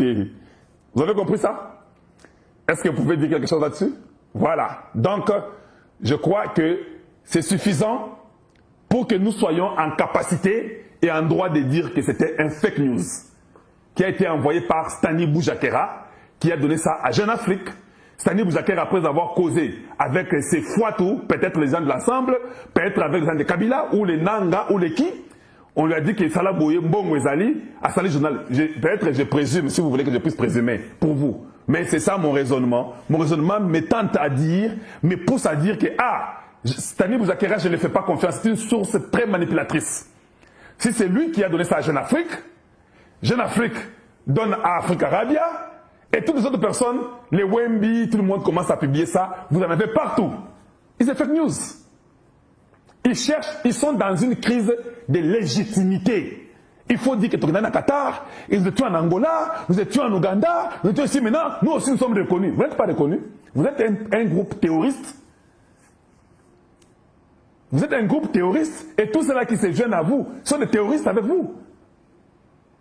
Théry. Vous avez compris ça? Est-ce que vous pouvez dire quelque chose là-dessus? Voilà. Donc, je crois que c'est suffisant pour que nous soyons en capacité et en droit de dire que c'était un fake news qui a été envoyé par Stani Boujakera, qui a donné ça à Jeune Afrique. Stani Boujakera, après avoir causé avec ses Fouatou, peut-être les gens de l'ensemble, peut-être avec les gens de Kabila, ou les Nanga, ou les qui, on lui a dit que Salah Boye Mbongo Ezali a sali journal. Peut-être je présume, si vous voulez que je puisse présumer, pour vous. Mais c'est ça mon raisonnement. Mon raisonnement me tente à dire, me pousse à dire que, Stani Boujakera, je ne lui fais pas confiance. C'est une source très manipulatrice. Si c'est lui qui a donné ça à Jeune Afrique donne à Afrique Arabia, et toutes les autres personnes, les Wemby, tout le monde commence à publier ça. Vous en avez partout. Et c'est fake news. Ils cherchent, ils sont dans une crise de légitimité. Il faut dire que tu es en Qatar, vous êtes en Angola, vous êtes en Ouganda, vous êtes ici maintenant, nous aussi nous sommes reconnus. Vous n'êtes pas reconnus. Vous êtes un groupe terroriste. Vous êtes un groupe terroriste et tous ceux-là qui se joignent à vous sont des terroristes avec vous.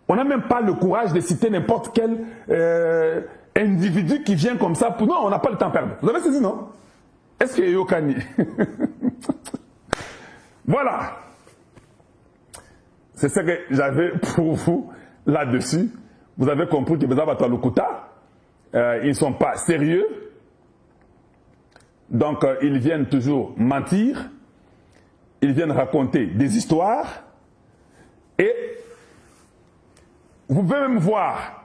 On n'a même pas le courage de citer n'importe quel individu qui vient comme ça. Non, on n'a pas le temps à perdre. Vous avez saisi, non? Est-ce qu'il y a Yokani? Voilà. C'est ce que j'avais pour vous là-dessus. Vous avez compris que Bezabata Lukuta, ils ne sont pas sérieux. Donc, ils viennent toujours mentir. Ils viennent raconter des histoires. Et vous pouvez même voir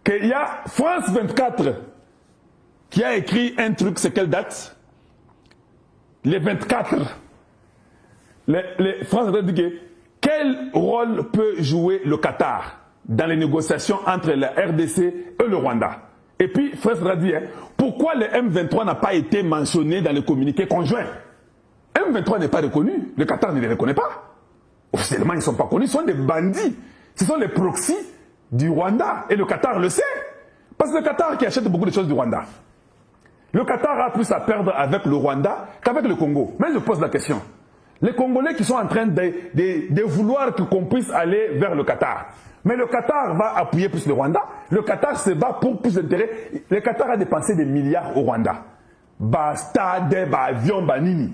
qu'il y a France 24 qui a écrit un truc, c'est quelle date? Les 24. France 24 dit que quel rôle peut jouer le Qatar dans les négociations entre la RDC et le Rwanda? Et puis, France 24 dit, pourquoi le M23 n'a pas été mentionné dans le communiqué conjoint? M23 n'est pas reconnu, le Qatar ne les reconnaît pas. Officiellement, ils ne sont pas connus, ils sont des bandits. Ce sont les proxys du Rwanda. Et le Qatar le sait. Parce que le Qatar qui achète beaucoup de choses du Rwanda. Le Qatar a plus à perdre avec le Rwanda qu'avec le Congo. Mais je pose la question. Les Congolais qui sont en train de vouloir qu'on puisse aller vers le Qatar. Mais le Qatar va appuyer plus le Rwanda. Le Qatar se bat pour plus d'intérêt. Le Qatar a dépensé des milliards au Rwanda. Stade, avion, nini.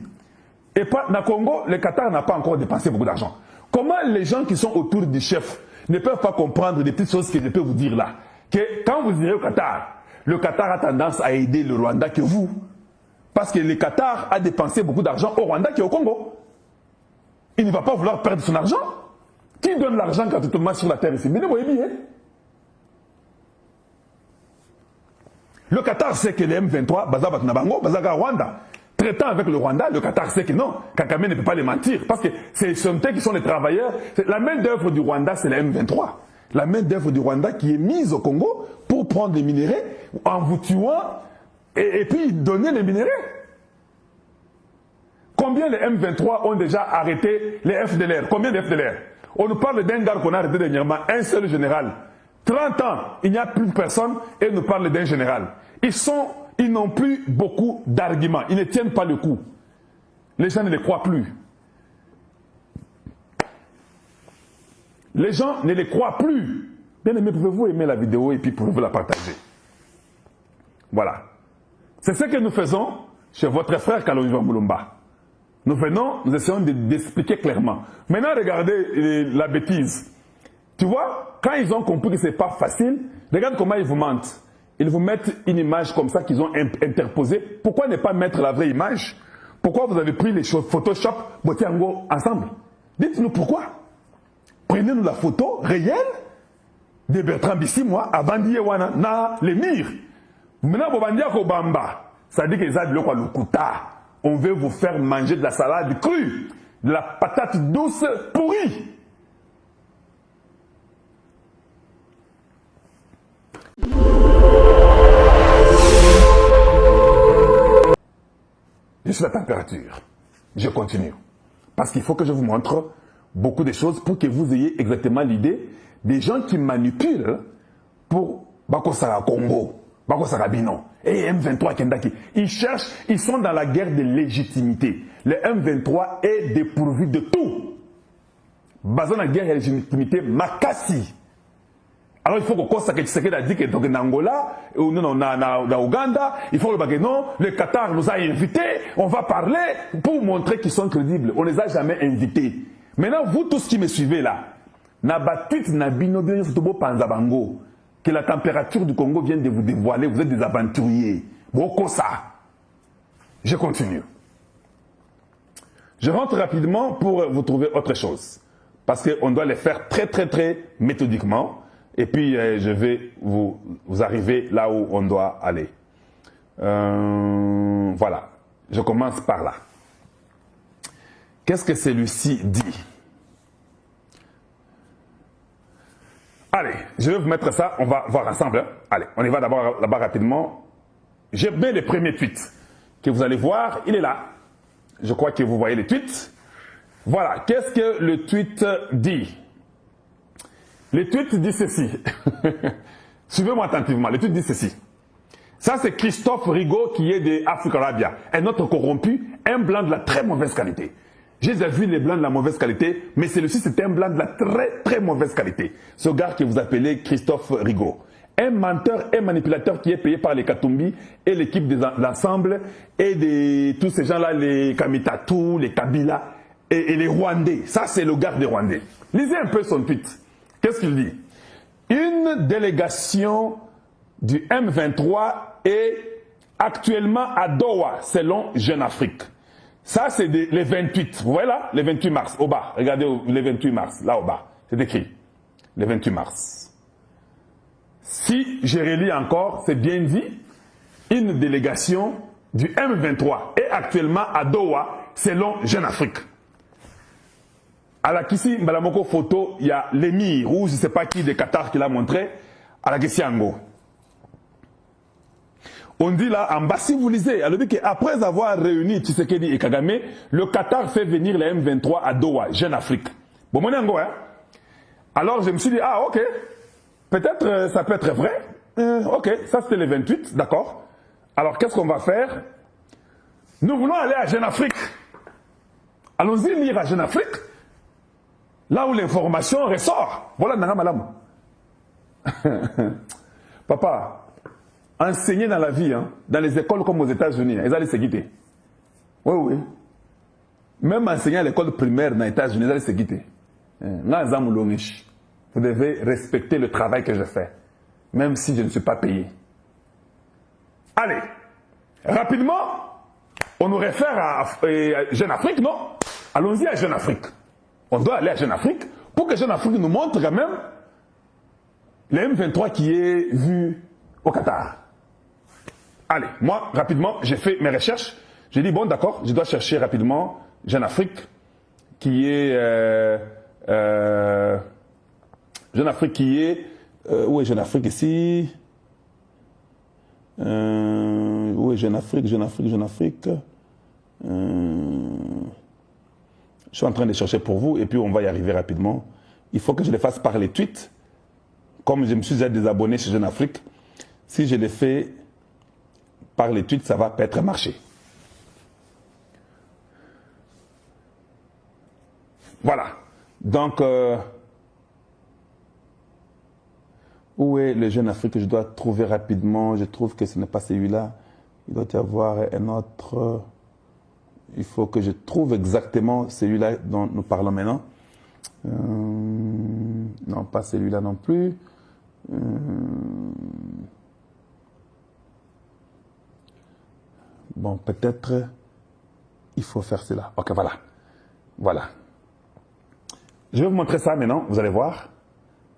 Et pas, dans le Congo, le Qatar n'a pas encore dépensé beaucoup d'argent. Comment les gens qui sont autour du chef ne peuvent pas comprendre des petites choses que je peux vous dire là? Que quand vous irez au Qatar, le Qatar a tendance à aider le Rwanda que vous. Parce que le Qatar a dépensé beaucoup d'argent au Rwanda qui est au Congo. Il ne va pas vouloir perdre son argent. Qui donne l'argent gratuitement sur la terre ici? Mais vous voyez bien. Le Qatar sait que les M23, Baza Batnabango, Bazaga Rwanda, traitant avec le Rwanda, le Qatar sait que non, Kagame ne peut pas les mentir. Parce que c'est eux qui sont les travailleurs. La main d'œuvre du Rwanda, c'est les M23. La main d'œuvre du Rwanda qui est mise au Congo pour prendre des minéraux en vous tuant et puis donner les minéraux. Combien les M23 ont déjà arrêté les FDLR? Combien de FDLR? On nous parle d'un gars qu'on a arrêté dernièrement, un seul général. 30 ans, il n'y a plus personne et on nous parle d'un général. Ils n'ont plus beaucoup d'arguments. Ils ne tiennent pas le coup. Les gens ne les croient plus. Les gens ne les croient plus. Bien aimé, pouvez-vous aimer la vidéo et puis pouvez-vous la partager? Voilà. C'est ce que nous faisons chez votre frère Kalonji Mulumba. Nous venons, nous essayons d'expliquer clairement. Maintenant, regardez la bêtise. Tu vois, quand ils ont compris que ce n'est pas facile, regarde comment ils vous mentent. Ils vous mettent une image comme ça qu'ils ont interposée. Pourquoi ne pas mettre la vraie image? Pourquoi vous avez pris les choses Photoshop, Botiango ensemble? Dites-nous pourquoi. Prenez-nous la photo réelle de Bertrand Bisimwa avant d'Yewana, na l'émir. Maintenant, Bobandia Kobamba, ça dit que les adultes ont le kuta. On veut vous faire manger de la salade crue, de la patate douce pourrie. Je suis la température. Je continue. Parce qu'il faut que je vous montre beaucoup de choses pour que vous ayez exactement l'idée des gens qui manipulent pour Bakosara Congo, Bakosara Bino et M23 Kendaki. Ils cherchent, ils sont dans la guerre de légitimité. Le M23 est dépourvu de tout. Basé dans la guerre de légitimité, Makassi. Alors il faut que Tshisekedi Tshisekedi a dit que donc en Angola ou non na Ouganda, il faut que non, le Qatar nous a invités, on va parler pour montrer qu'ils sont crédibles. On les a jamais invités. Maintenant vous tous qui me suivez là, na batut na bino bien football panzabango que la température du Congo vient de vous dévoiler, vous êtes des aventuriers. Beaucoup ça. Je continue. Je rentre rapidement pour vous trouver autre chose. Parce qu'on doit les faire très méthodiquement. Et puis, je vais vous arriver là où on doit aller. Voilà. Je commence par là. Qu'est-ce que celui-ci dit? Allez, je vais vous mettre ça. On va voir ensemble. Hein. Allez, on y va d'abord là-bas rapidement. Je mets le premier tweet que vous allez voir. Il est là. Je crois que vous voyez le tweet. Voilà. Qu'est-ce que le tweet dit? Le tweet dit ceci. Suivez-moi attentivement. Le tweet dit ceci. Ça, c'est Christophe Rigaud qui est de Africa Arabia. Un autre corrompu, un blanc de la très mauvaise qualité. J'ai déjà vu les blancs de la mauvaise qualité, mais celui-ci, c'est un blanc de la très mauvaise qualité. Ce gars que vous appelez Christophe Rigaud. Un menteur et manipulateur qui est payé par les Katumbi et l'équipe de l'ensemble et de tous ces gens-là, les Kamitatou, les Kabila et les Rwandais. Ça, c'est le gars des Rwandais. Lisez un peu son tweet. Qu'est-ce qu'il dit? Une délégation du M23 est actuellement à Doha, selon Jeune Afrique. Ça, c'est les 28. Vous voyez là? Les 28 mars, au bas. Regardez les 28 mars, là au bas. C'est écrit. Les 28 mars. Si je relis encore, c'est bien dit. Une délégation du M23 est actuellement à Doha, selon Jeune Afrique. À la Kissi, Mbalamoko photo, il y a l'émir, ou je ne sais pas qui de Qatar qui l'a montré, à la Kissi Ango. On dit là, en bas, si vous lisez, elle dit qu'après avoir réuni Tshisekedi et Kagame, le Qatar fait venir les M23 à Doha, Jeune Afrique. Bon, mon Ango, hein. Alors je me suis dit, ah ok, peut-être ça peut être vrai. Ok, ça c'était les 28, d'accord. Alors qu'est-ce qu'on va faire? Nous voulons aller à Jeune Afrique. Allons-y lire à Jeune Afrique. Là où l'information ressort. Voilà, Nanga Malam. Papa, enseigner dans la vie, hein, dans les écoles comme aux États-Unis, ils allaient se guider. Oui, oui. Même enseigner à l'école primaire dans les États-Unis, ils allaient se guider. Vous devez respecter le travail que je fais, même si je ne suis pas payé. Allez, rapidement, on nous réfère à Jeune Afrique, non? Allons-y à Jeune Afrique. On doit aller à Jeune Afrique pour que Jeune Afrique nous montre quand même les M23 qui est vu au Qatar. Allez, moi, rapidement, j'ai fait mes recherches. J'ai dit, bon, d'accord, je dois chercher rapidement Jeune Afrique qui est... Jeune Afrique qui est... où est Jeune Afrique ici? Où est Jeune Afrique? Je suis en train de chercher pour vous et puis on va y arriver rapidement. Il faut que je les fasse par les tweets. Comme je me suis déjà désabonné chez Jeune Afrique, si je les fais par les tweets, ça va peut-être marcher. Voilà. Donc, où est le Jeune Afrique que je dois trouver rapidement? Je trouve que ce n'est pas celui-là. Il doit y avoir un autre... Il faut que je trouve exactement celui-là dont nous parlons maintenant. Non, pas celui-là non plus. Bon, peut-être il faut faire cela. Ok, voilà. Voilà. Je vais vous montrer ça maintenant, vous allez voir.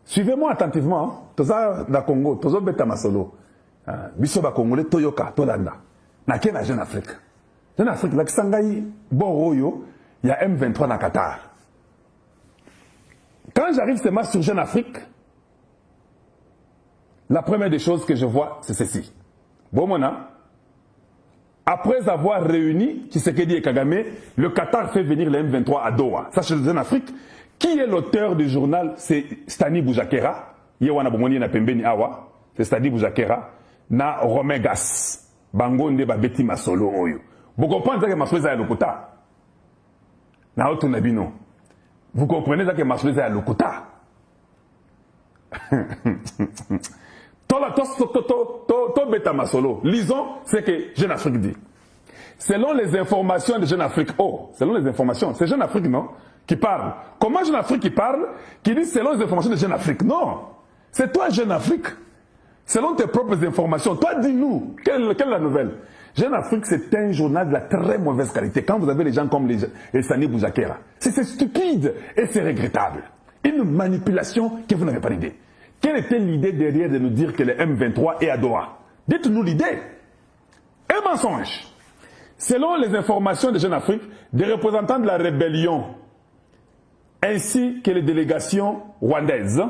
Suivez-moi attentivement. Toza na Congo, tozo beta masolo. Biso ba Congolais toyoka, tolanda. Na kena Jeune Afrique. Jeune Afrique, la Kisangaï, Boroyo, il y a M23 dans Qatar. Quand j'arrive seulement sur Jeune Afrique, la première des choses que je vois, c'est ceci. Bon, mona, après avoir réuni Tshisekedi et Kagame, le Qatar fait venir les M23 à Doha. Ça, c'est Jeune Afrique. Qui est l'auteur du journal? C'est Stani Boujakera. Yewana Bomoni na Pembeni Awa. C'est Stani Boujakera. Na Romegas. Bangonde Babeti Masolo Oyo. Vous comprenez que Masolo est à Lokuta? Na Otunabino. Vous comprenez que Masolo est à Lokuta? Lisons ce que Jeune Afrique dit. Selon les informations de Jeune Afrique, selon les informations, c'est Jeune Afrique, non, qui parle. Comment Jeune Afrique qui parle, qui dit selon les informations de Jeune Afrique? Non, c'est toi Jeune Afrique. Selon tes propres informations, toi dis-nous, quelle est la nouvelle? Jeune Afrique, c'est un journal de la très mauvaise qualité. Quand vous avez les gens comme les Sani Boujakera, c'est stupide et c'est regrettable. Une manipulation que vous n'avez pas d'idée. Quelle était l'idée derrière de nous dire que le M23 est à Doha? Dites-nous l'idée. Un mensonge. Selon les informations de Jeune Afrique, des représentants de la rébellion, ainsi que les délégations rwandaises,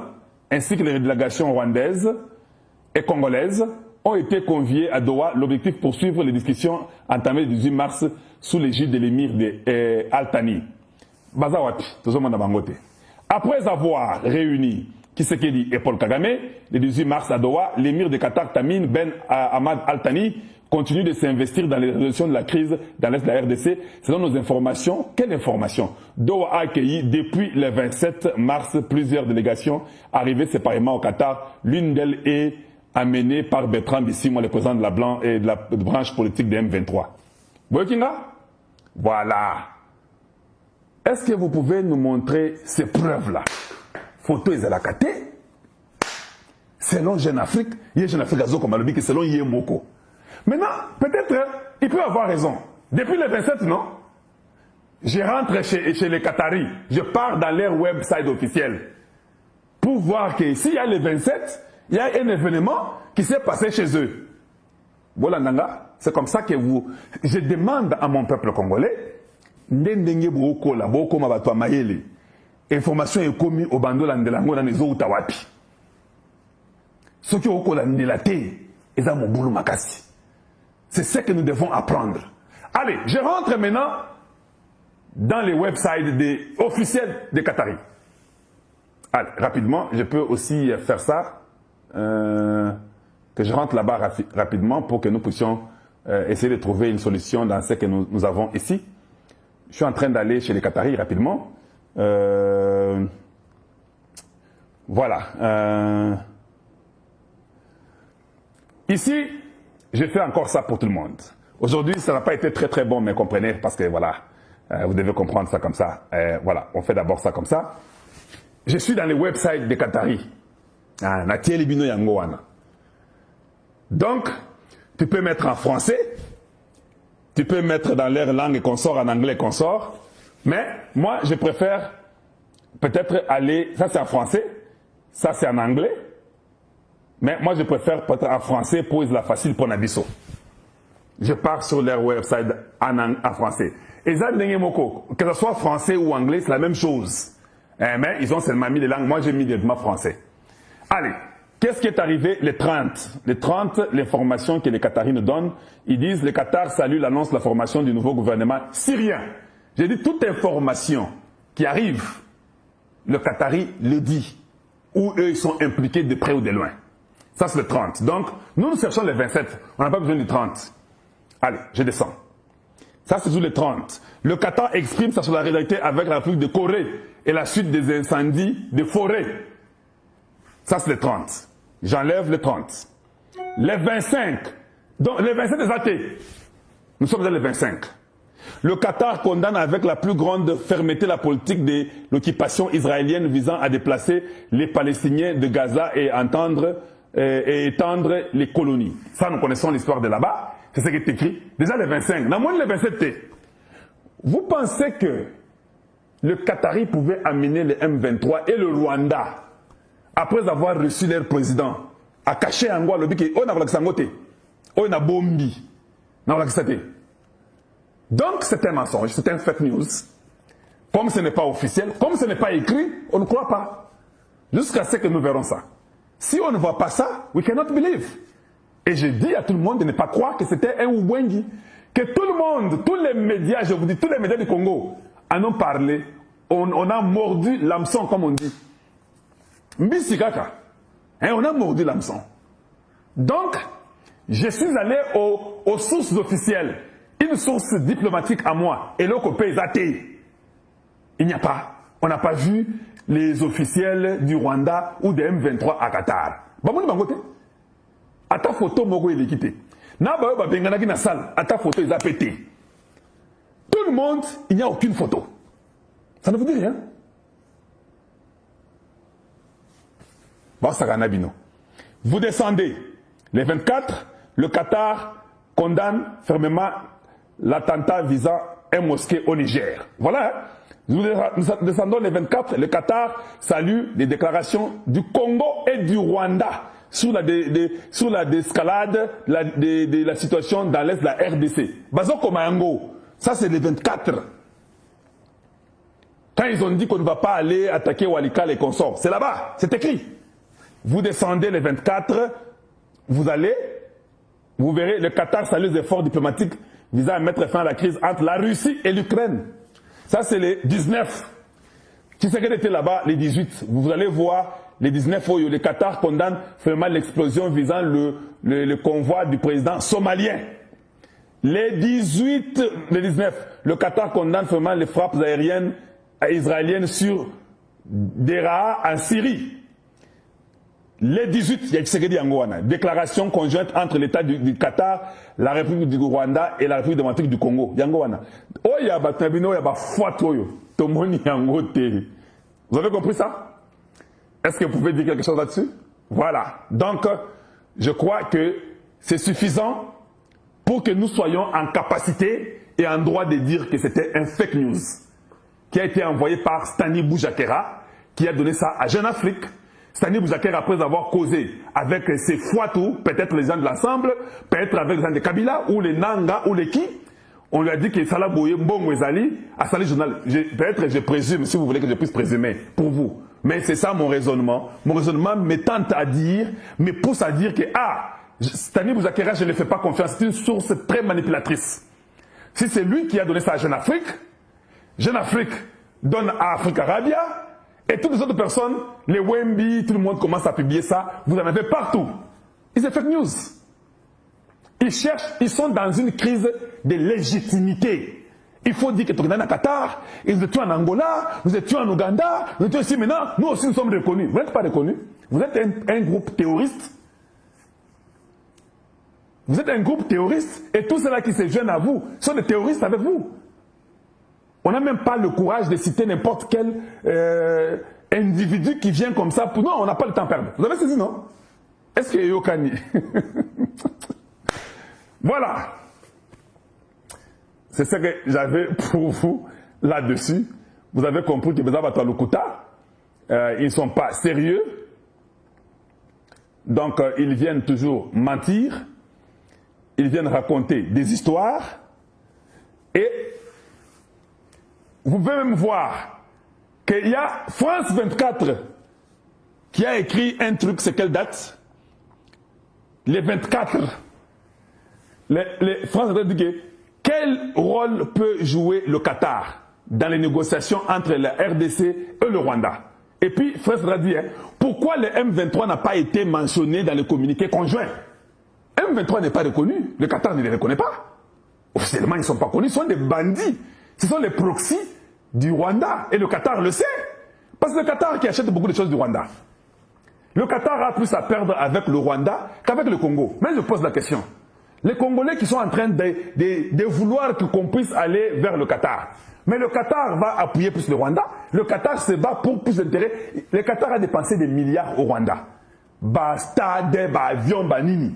et congolaises, ont été conviés à Doha. L'objectif poursuivre les discussions entamées le 18 mars sous l'égide de l'émir de Al-Thani. Après avoir réuni Tshisekedi et Paul Kagame, le 18 mars à Doha, l'émir de Qatar Tamim Ben Ahmad Al-Thani continue de s'investir dans les résolutions de la crise dans l'Est de la RDC. Selon nos informations, quelle information? Doha a accueilli depuis le 27 mars plusieurs délégations arrivées séparément au Qatar. L'une d'elles est amenée par Bertrand Bisimwa, le président de la Blanc et de la branche politique de M23. Voilà. Est-ce que vous pouvez nous montrer ces preuves-là? Photo Ezalakate. Selon Jeune Afrique, il y a Jeune Afrique comme Alobi, selon Yemoko. Maintenant, peut-être, il peut avoir raison. Depuis le 27, non? Je rentre chez les Qataris. Je pars dans leur website officiel. Pour voir que s'il y a le 27, il y a un événement qui s'est passé chez eux. Voilà, c'est comme ça que je demande à mon peuple congolais, information est commise au bandola de lango dans les eaux tawapi. Ce qui est au landelaté, ils ont mon boulot makasi. C'est ce que nous devons apprendre. Allez, je rentre maintenant dans les websites officiels des Qataris. Allez, rapidement, je peux aussi faire ça, que je rentre là-bas rapidement pour que nous puissions essayer de trouver une solution dans ce que nous avons ici. Je suis en train d'aller chez les Qataris rapidement. Voilà. Ici, je fais encore ça pour tout le monde. Aujourd'hui, ça n'a pas été très très bon, mais comprenez, parce que voilà, vous devez comprendre ça comme ça. Voilà, on fait d'abord ça comme ça. Je suis dans les websites des Qataris. Donc, tu peux mettre en français, tu peux mettre dans leur langue consort, en anglais consort, mais moi, je préfère peut-être aller, ça c'est en français, ça c'est en anglais, mais moi je préfère peut-être en français pour la facile pour Nabiso. Je pars sur leur website en français. Et ça, que ce soit français ou anglais, c'est la même chose. Mais ils ont seulement mis les langues, moi j'ai mis directement français. Allez, qu'est-ce qui est arrivé le 30? Le 30, l'information que les Qataris nous donnent, ils disent le Qatar salue l'annonce de la formation du nouveau gouvernement syrien. J'ai dit toute information qui arrive, le Qatari le dit, ou eux ils sont impliqués de près ou de loin. Ça c'est le 30. Donc, nous cherchons le 27, on n'a pas besoin du 30. Allez, je descends. Ça c'est sur le 30. Le Qatar exprime sa solidarité avec la République de Corée et la suite des incendies de forêt. Ça c'est le 30. J'enlève le 30. Le 25. Donc, le 27 est athée. Nous sommes dans le 25. Le Qatar condamne avec la plus grande fermeté la politique de l'occupation israélienne visant à déplacer les Palestiniens de Gaza et étendre les colonies. Ça, nous connaissons l'histoire de là-bas. C'est ce qui est écrit. Déjà le 25. Dans moins le 27. Vous pensez que le Qatari pouvait amener le M23 et le Rwanda, après avoir reçu leur président, à cacher en Angola, le but qu'on a volé on a bombi. Donc c'est un mensonge, c'est un fake news. Comme ce n'est pas officiel, comme ce n'est pas écrit, on ne croit pas. Jusqu'à ce que nous verrons ça. Si on ne voit pas ça, we cannot believe. Et je dis à tout le monde de ne pas croire que c'était un Oubwengi. Que tout le monde, tous les médias, je vous dis, tous les médias du Congo en ont parlé. On a mordu l'hameçon, comme on dit. Mbisi kaka. On a mordu l'hameçon. Donc, je suis allé aux sources officielles. Une source diplomatique à moi. Et l'autre pays athée. Il n'y a pas. on n'a pas vu les officiels du Rwanda ou des M23 à Qatar. Bamoni bangote. À ta photo, Mogo est quitté. Na ba ba benganaki na salle. À ta photo, ils a pété. Tout le monde, il n'y a aucune photo. Ça ne vous dit rien? Bon, ça gana bino. Vous descendez. Les 24, le Qatar condamne fermement l'attentat visant un mosquée au Niger. Voilà. Hein? Nous descendons les 24. Le Qatar salue les déclarations du Congo et du Rwanda sur la désescalade de la situation dans l'est de la RDC. Bazoko Mayango, ça c'est les 24. Quand ils ont dit qu'on ne va pas aller attaquer Walikale et consorts, c'est là-bas, c'est écrit. Vous descendez les 24, vous verrez, le Qatar salue les efforts diplomatiques visant à mettre fin à la crise entre la Russie et l'Ukraine. Ça, c'est les 19. Tshisekedi était là-bas, les 18. Vous allez voir les 19 où le Qatar condamne vraiment l'explosion visant le convoi du président somalien. Les 19, le Qatar condamne vraiment les frappes aériennes israéliennes sur Deraa en Syrie. Les 18, il y a Tshisekedi Angoana. Déclaration conjointe entre l'État du Qatar, la République du Rwanda et la République démocratique du Congo. Yangoana. Vous avez compris ça? Est-ce que vous pouvez dire quelque chose là-dessus? Voilà. Donc, je crois que c'est suffisant pour que nous soyons en capacité et en droit de dire que c'était un fake news qui a été envoyé par Stani Boujakera, qui a donné ça à Jeune Afrique. Stani Boujakera, après avoir causé avec ses Fouatou, peut-être les gens de l'ensemble, peut-être avec les gens de Kabila, ou les Nanga, ou les qui, on lui a dit que Salah Boye Mbongo Ezali, à Sali Journal. Peut-être je présume, si vous voulez que je puisse présumer, pour vous. Mais c'est ça mon raisonnement. Mon raisonnement me tente à dire, me pousse à dire que, Stani Boujakera, je ne lui fais pas confiance. C'est une source très manipulatrice. Si c'est lui qui a donné ça à Jeune Afrique donne à Afrique Arabia, et toutes les autres personnes, les Wemby, tout le monde commence à publier ça. Vous en avez partout. Et c'est fake news. Ils sont dans une crise de légitimité. Il faut dire que tu es en Qatar, ils étaient en Angola, vous étiez en Ouganda, vous étiez ici maintenant, nous aussi nous sommes reconnus. Vous n'êtes pas reconnus. Vous êtes un groupe terroriste. Vous êtes un groupe terroriste et tous ceux-là qui se joignent à vous sont des terroristes avec vous. On n'a même pas le courage de citer n'importe quel individu qui vient comme ça. Non, on n'a pas le temps à perdre. Vous avez saisi, non? Est-ce que Yokani? Voilà. C'est ce que j'avais pour vous là-dessus. Vous avez compris que Bezabatoa Lukuta, ils ne sont pas sérieux. Donc, ils viennent toujours mentir. Ils viennent raconter des histoires. Et vous pouvez même voir qu'il y a France 24 qui a écrit un truc, c'est quelle date? Les 24. France 24 dit que quel rôle peut jouer le Qatar dans les négociations entre la RDC et le Rwanda? Et puis, France dit, pourquoi le M23 n'a pas été mentionné dans le communiqué conjoint? M23 n'est pas reconnu, le Qatar ne les reconnaît pas. Officiellement, ils ne sont pas connus, ils sont des bandits. Ce sont les proxys du Rwanda. Et le Qatar le sait. Parce que le Qatar qui achète beaucoup de choses du Rwanda. Le Qatar a plus à perdre avec le Rwanda qu'avec le Congo. Mais je pose la question. Les Congolais qui sont en train de vouloir qu'on puisse aller vers le Qatar. Mais le Qatar va appuyer plus le Rwanda. Le Qatar se bat pour plus d'intérêt. Le Qatar a dépensé des milliards au Rwanda. Stade, avion, nini.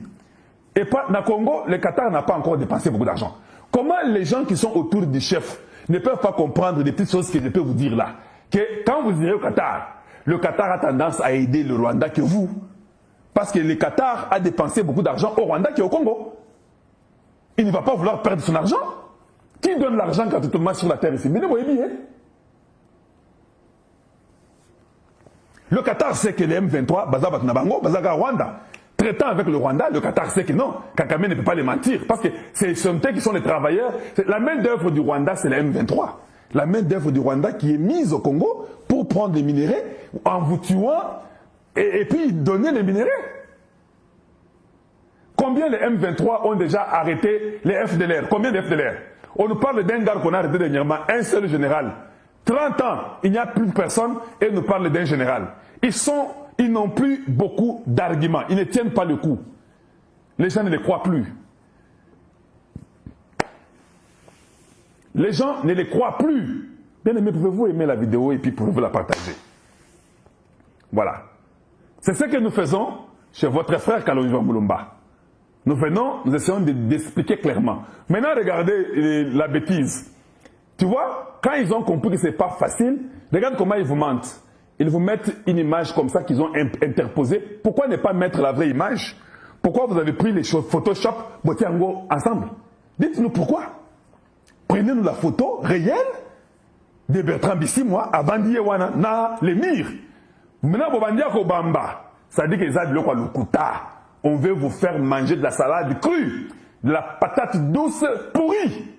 Et dans le Congo, le Qatar n'a pas encore dépensé beaucoup d'argent. Comment les gens qui sont autour du chef ne peuvent pas comprendre des petites choses que je peux vous dire là? Que quand vous irez au Qatar, le Qatar a tendance à aider le Rwanda que vous. Parce que le Qatar a dépensé beaucoup d'argent au Rwanda qui est au Congo. Il ne va pas vouloir perdre son argent. Qui donne l'argent gratuitement sur la terre ici? Mais le Qatar sait que les M23, Bazabat Nabango, Bazaga Rwanda, traitant avec le Rwanda, le Qatar sait que non, Kagame ne peut pas les mentir. Parce que c'est eux qui sont les travailleurs. La main d'œuvre du Rwanda, c'est les M23. La main d'œuvre du Rwanda qui est mise au Congo pour prendre les minéraux en vous tuant et puis donner les minéraux. Combien les M23 ont déjà arrêté les FDLR? Combien de FDLR? On nous parle d'un gars qu'on a arrêté dernièrement, un seul général, 30 ans, il n'y a plus personne et nous parle d'un général. Ils n'ont plus beaucoup d'arguments. Ils ne tiennent pas le coup. Les gens ne les croient plus. Les gens ne les croient plus. Bien aimé, pouvez-vous aimer la vidéo et puis pouvez-vous la partager? Voilà. C'est ce que nous faisons chez votre frère Kalonji Moulumba. Nous venons, nous essayons d'expliquer clairement. Maintenant, regardez la bêtise. Tu vois, quand ils ont compris que ce n'est pas facile, regarde comment ils vous mentent. Ils vous mettent une image comme ça qu'ils ont interposée. Pourquoi ne pas mettre la vraie image? Pourquoi vous avez pris les choses Photoshop, Botiango ensemble? Dites-nous pourquoi. Prenez-nous la photo réelle de Bertrand Bisimwa avant d'Yewana, na les murs. Maintenant, Bobandia Kobamba, ça dit que les adultes ont le kuta. On veut vous faire manger de la salade crue, de la patate douce pourrie.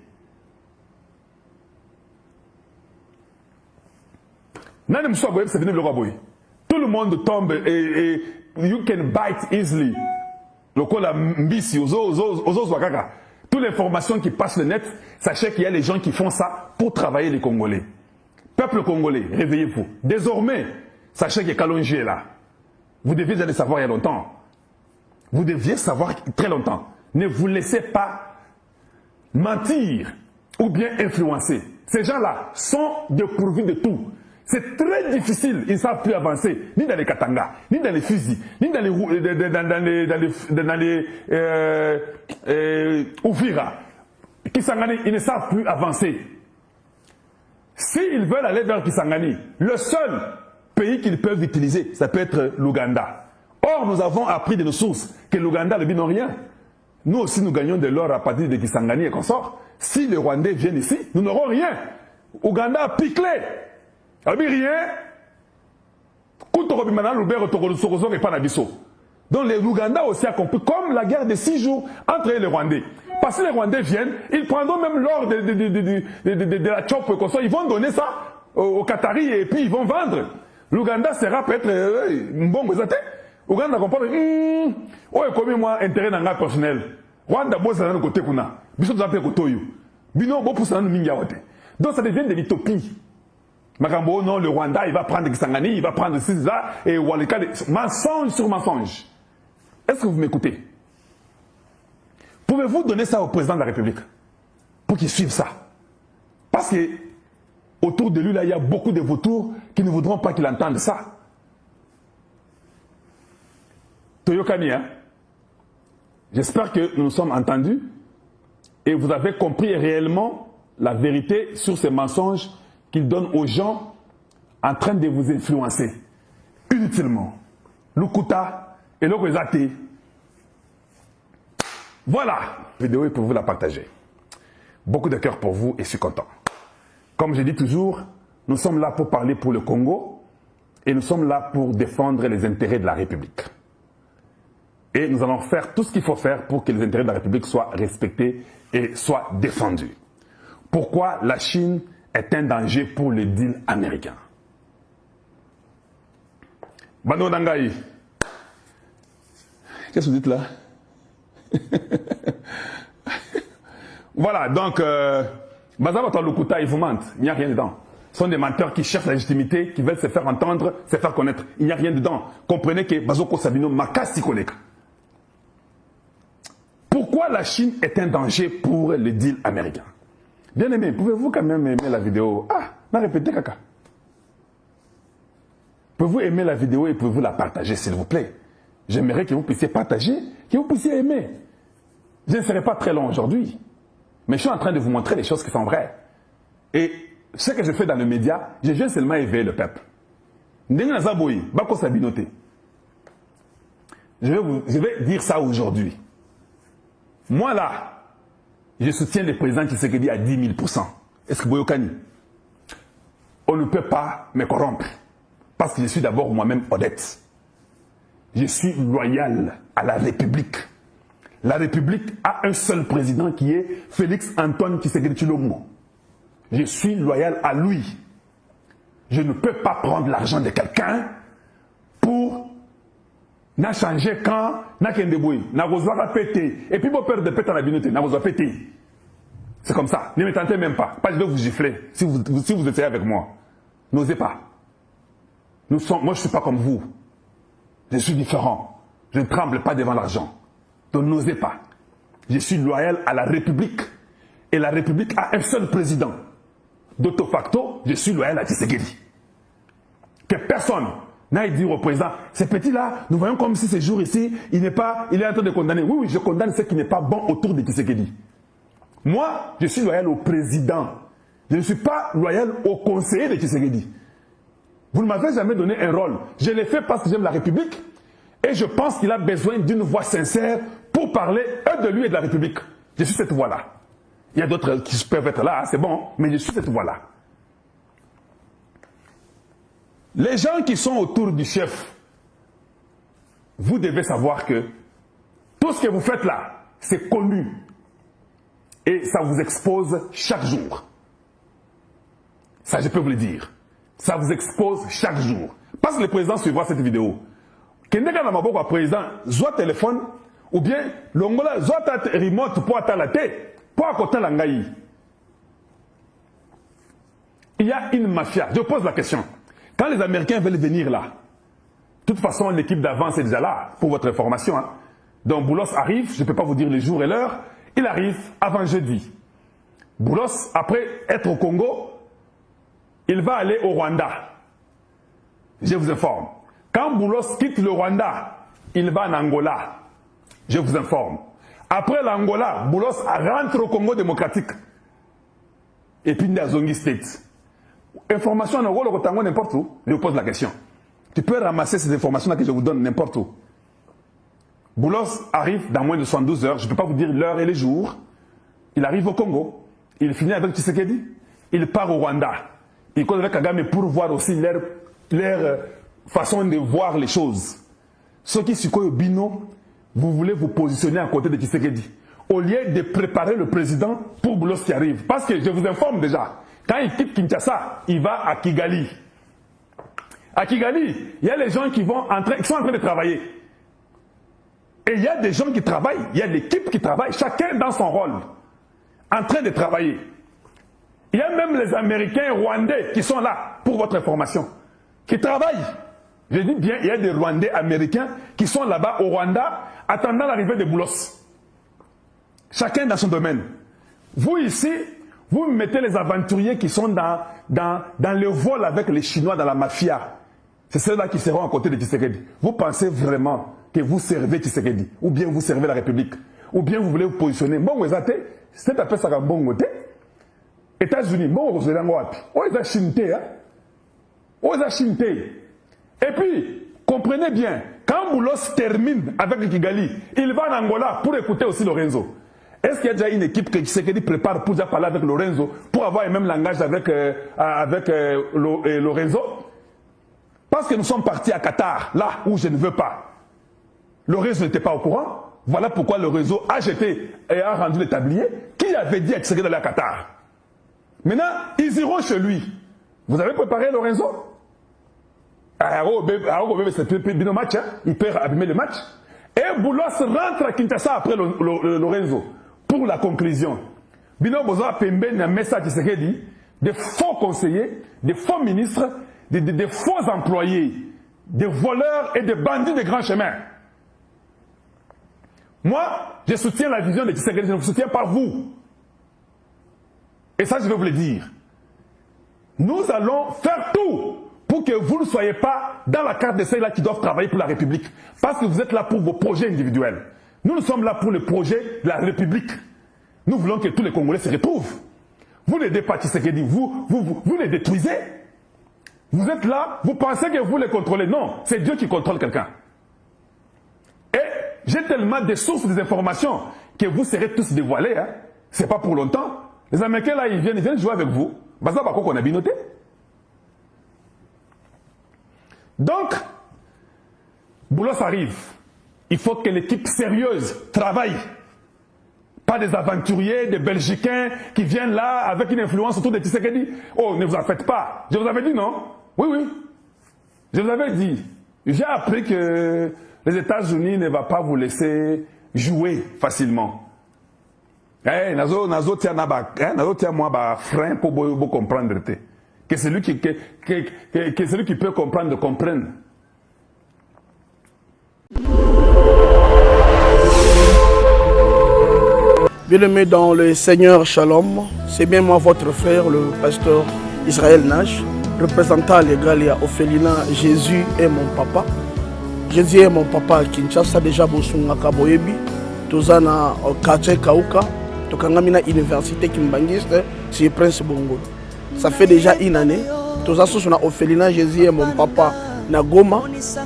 Tout le monde tombe et you can bite easily. Toutes les informations qui passent le net, sachez qu'il y a les gens qui font ça pour travailler les Congolais. Peuple congolais, réveillez-vous. Désormais, sachez que Kalonji est là. Vous deviez le savoir il y a longtemps. Vous deviez savoir très longtemps. Ne vous laissez pas mentir ou bien influencer. Ces gens-là sont dépourvus de tout. C'est très difficile, ils ne savent plus avancer, ni dans les katangas, ni dans les fusils, ni dans les Ouvira. Kisangani, ils ne savent plus avancer. S'ils veulent aller vers Kisangani, le seul pays qu'ils peuvent utiliser, ça peut être l'Ouganda. Or, nous avons appris de nos sources que l'Ouganda ne n'ont rien. Nous aussi, nous gagnons de l'or à partir de Kisangani et consorts. Si les Rwandais viennent ici, nous n'aurons rien. Ouganda a piclé. Rien. Donc l'Ouganda aussi a compris, comme la guerre de 6 jours entre les Rwandais. Parce que les Rwandais viennent, ils prendront même l'or de la chope, ils vont donner ça aux Qataris et puis ils vont vendre. L'Ouganda sera peut-être un bon gouvernement. L'Ouganda comprend, comme moi, intérêt dans le personnel. Rwanda, bosse dans le côté kuna. Bissot dans le côté yo. Bino, bon pour ça, nous mingiaote. Donc ça devient de l'utopie. Makambo, non, le Rwanda, il va prendre Kisangani, il va prendre Sisa et Walika. Mensonge sur mensonge. Est-ce que vous m'écoutez? Pouvez-vous donner ça au président de la République pour qu'il suive ça? Parce que autour de lui, là, il y a beaucoup de vautours qui ne voudront pas qu'il entende ça. Toyokani, hein? J'espère que nous nous sommes entendus et vous avez compris réellement la vérité sur ces mensonges qu'il donne aux gens en train de vous influencer inutilement. Lukuta et Lokozate. Voilà. La vidéo est pour vous la partager. Beaucoup de cœur pour vous et je suis content. Comme je dis toujours, nous sommes là pour parler pour le Congo et nous sommes là pour défendre les intérêts de la République. Et nous allons faire tout ce qu'il faut faire pour que les intérêts de la République soient respectés et soient défendus. Pourquoi la Chine est un danger pour le deal américain? Bano Nangaï. Qu'est-ce que vous dites là? Voilà, donc, Bazabata Lukuta, ils vous mentent. Il n'y a rien dedans. Ce sont des menteurs qui cherchent la légitimité, qui veulent se faire entendre, se faire connaître. Il n'y a rien dedans. Comprenez que Bazoko Sabino Makasi Koleka. Pourquoi la Chine est un danger pour le deal américain? Bien aimé, pouvez-vous quand même aimer la vidéo? Ah, n'a répété caca. Pouvez-vous aimer la vidéo et pouvez-vous la partager, s'il vous plaît? J'aimerais que vous puissiez partager, que vous puissiez aimer. Je ne serai pas très long aujourd'hui, mais je suis en train de vous montrer les choses qui sont vraies. Et ce que je fais dans les médias, je viens seulement éveiller le peuple. Je vais dire ça aujourd'hui. Moi là, je soutiens le président Tshisekedi à 10 000%. Est-ce que Boyokani? On ne peut pas me corrompre. Parce que je suis d'abord moi-même honnête. Je suis loyal à la République. La République a un seul président qui est Félix Antoine Tshisekedi Tshilombo. Je suis loyal à lui. Je ne peux pas prendre l'argent de quelqu'un pour n'a changé quand n'a qu'un débrouille, n'a besoin de péter. Et puis, mon père de péter à la binauté, n'a péter. C'est comme ça. Ne me tentez même pas. Pas je vais vous gifler si vous essayez avec moi. N'osez pas. Moi, je ne suis pas comme vous. Je suis différent. Je ne tremble pas devant l'argent. Donc n'osez pas. Je suis loyal à la République. Et la République a un seul président. D'auto facto, je suis loyal à Tshisekedi. Que personne n'aille dire au président, ces petits-là, nous voyons comme si ce jour ici, il est en train de condamner. Oui, oui, je condamne ce qui n'est pas bon autour de Tshisekedi. Moi, je suis loyal au président. Je ne suis pas loyal au conseiller de Tshisekedi. Vous ne m'avez jamais donné un rôle. Je l'ai fait parce que j'aime la République et je pense qu'il a besoin d'une voix sincère pour parler de lui et de la République. Je suis cette voix-là. Il y a d'autres qui peuvent être là, c'est bon, mais je suis cette voix-là. Les gens qui sont autour du chef, vous devez savoir que tout ce que vous faites là, c'est connu. Et ça vous expose chaque jour. Ça, je peux vous le dire. Ça vous expose chaque jour. Parce que le président suivra cette vidéo. Quand le président soit téléphone, ou bien l'ongola soit remote pour attendre la tête, pour accoter l'angaï. Il y a une mafia. Je pose la question. Quand les Américains veulent venir là, de toute façon, l'équipe d'avance est déjà là, pour votre information. Hein. Donc Boulos arrive, je ne peux pas vous dire le jour et l'heure, il arrive avant jeudi. Boulos, après être au Congo, il va aller au Rwanda. Je vous informe. Quand Boulos quitte le Rwanda, il va en Angola. Je vous informe. Après l'Angola, Boulos rentre au Congo démocratique. Et puis Ndazongi State. Information en Angola, au Tango, n'importe où. Je vous pose la question. Tu peux ramasser ces informations-là que je vous donne n'importe où. Boulos arrive dans moins de 72 heures. Je ne peux pas vous dire l'heure et les jours. Il arrive au Congo. Il finit avec Tshisekedi. Il part au Rwanda. Il connaît avec Kagame pour voir aussi leur façon de voir les choses. Ceux qui sont au Bino, vous voulez vous positionner à côté de Tshisekedi. Au lieu de préparer le président pour Boulos qui arrive. Parce que je vous informe déjà, quand il quitte Kinshasa, il va à Kigali. À Kigali, il y a les gens qui sont en train de travailler. Et il y a des gens qui travaillent, il y a l'équipe qui travaille, chacun dans son rôle, en train de travailler. Il y a même les Américains rwandais qui sont là, pour votre information, qui travaillent. Je dis bien, il y a des Rwandais américains qui sont là-bas au Rwanda, attendant l'arrivée de Boulos. Chacun dans son domaine. Vous ici, vous mettez les aventuriers qui sont dans le vol avec les Chinois dans la mafia. C'est ceux-là qui seront à côté de Tshisekedi. Vous pensez vraiment que vous servez Tshisekedi, ou bien vous servez la République, ou bien vous voulez vous positionner. Bon, vous êtes, c'est appelé ça bon côté. États-Unis, bon, vous êtes en Guapi. Oh, ils ont chinté, hein. Oh, ils ont chinté. Et puis, comprenez bien, quand Boulos termine avec Kigali, il va en Angola pour écouter aussi Lorenzo. Est-ce qu'il y a déjà une équipe qui Tshisekedi prépare pour déjà parler avec Lorenzo, pour avoir le même langage avec Lorenzo? Parce que nous sommes partis à Qatar, là où je ne veux pas. Lorenzo n'était pas au courant. Voilà pourquoi le réseau a jeté et a rendu le tablier. Qui avait dit à Tshisekedi d'aller à Qatar? Maintenant, ils iront chez lui. Vous avez préparé Lorenzo? Il peut abîmer le match. Et Boulos rentre à Kinshasa après Lorenzo pour la conclusion. Bino Bozo Pembe n'a message Tshisekedi, des faux conseillers, des faux ministres, des faux employés, des voleurs et des bandits de grands chemins. Moi, je soutiens la vision de Tshisekedi, je ne vous soutiens pas vous. Et ça, je vais vous le dire. Nous allons faire tout pour que vous ne soyez pas dans la carte de ceux-là qui doivent travailler pour la République. Parce que vous êtes là pour vos projets individuels. Nous sommes là pour le projet de la République. Nous voulons que tous les Congolais se retrouvent. Vous n'aidez pas Tshisekedi, vous les détruisez. Vous êtes là, vous pensez que vous les contrôlez. Non, c'est Dieu qui contrôle quelqu'un. Et j'ai tellement de sources, des informations, que vous serez tous dévoilés. Hein. Ce n'est pas pour longtemps. Les Américains là, ils viennent jouer avec vous. Bah, ça, qu'on a bien noté. Donc, Boulos arrive. Il faut que l'équipe sérieuse travaille. Pas des aventuriers, des Belgicains qui viennent là avec une influence autour de Tshisekedi. Oh, ne vous en faites pas. Je vous avais dit non? Oui, oui. Je vous avais dit. J'ai appris que les États-Unis ne vont pas vous laisser jouer facilement. Eh, nazo tia moi ba frein pour comprendre. Que celui qui peut comprendre, comprenne. Bien-aimé dans le Seigneur, Shalom, c'est bien moi votre frère, le pasteur Israël Nash, représentant légal et Ophelina. Jésus est mon papa. Jésus est mon papa à Kinshasa, déjà Bosungaka Boyebi, Tozana quartier Kauka, Tokangamina Université Kimbangiste, c'est Prince Bongo. Ça fait déjà une année, Toza Sosuna Ophelina, Jésus est mon papa, Nagoma,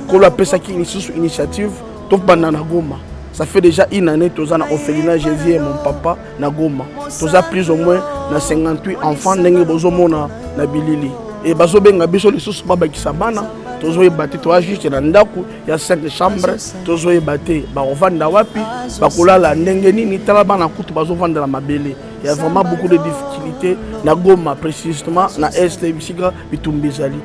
Kola Pesaki Initiative, Topana Nagoma. Ça fait déjà une année, Tozana Ophelina, Jésus est mon papa, Nagoma. Toza plus ou moins, na 58 enfants, Nenge Bozomona, Nabilili. Et Bazobenga Biso, les sous Baba Kisabana. Tozo ebate to juste na ndaku ya 5 chambres tozo ebate ba ovanda wapi ba kolala ndenge nini tala bana kutu bazo vanda la mabele. Il y a vraiment beaucoup de difficultés na Goma précisément na est bisika bitumbizali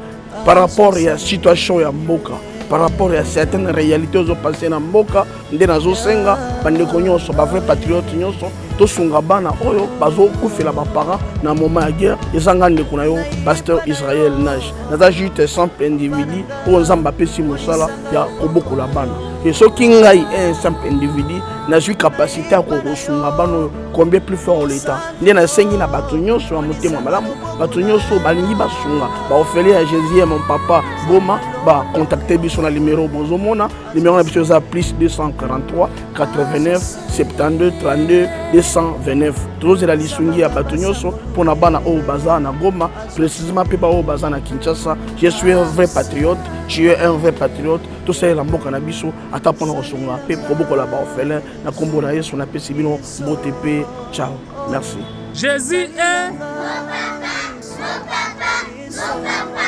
par rapport à la situation ya mboka, par rapport à certaines réalités aux passées na mboka nde nazo senga bandeko nyonso ba vrai patriote nyonso to sunga bana oyo bazo kufela ba parents na moment ya guerre ezanga ndeko na yo pasteur Israël Nash naza juste simple individu o nzamba pesi mosala ya kobokola bana et soki ngai un simple individu na suis capacité à kosunga bana combien plus fort l'état nde na sengi na bato nyonso ya motema malamu bato nyonso balingi basunga ba ofele ya Jésus mon papa Goma ba contacter biso na numéro bozomona numéro na biso za plus 243 89 72 32 229 tous la lisungi ya bato nyonso pona bana o baza na Goma précisément pe ba o baza na Kinshasa. Je suis un vrai patriote, tu es un vrai patriote. Tout ça la mboka na biso ata pona kosonga pe kobokola ba ofele na kombo na Yesu na pesi bino mbote pe. Ciao, merci. Jésus est mon papa, mon papa, mon papa.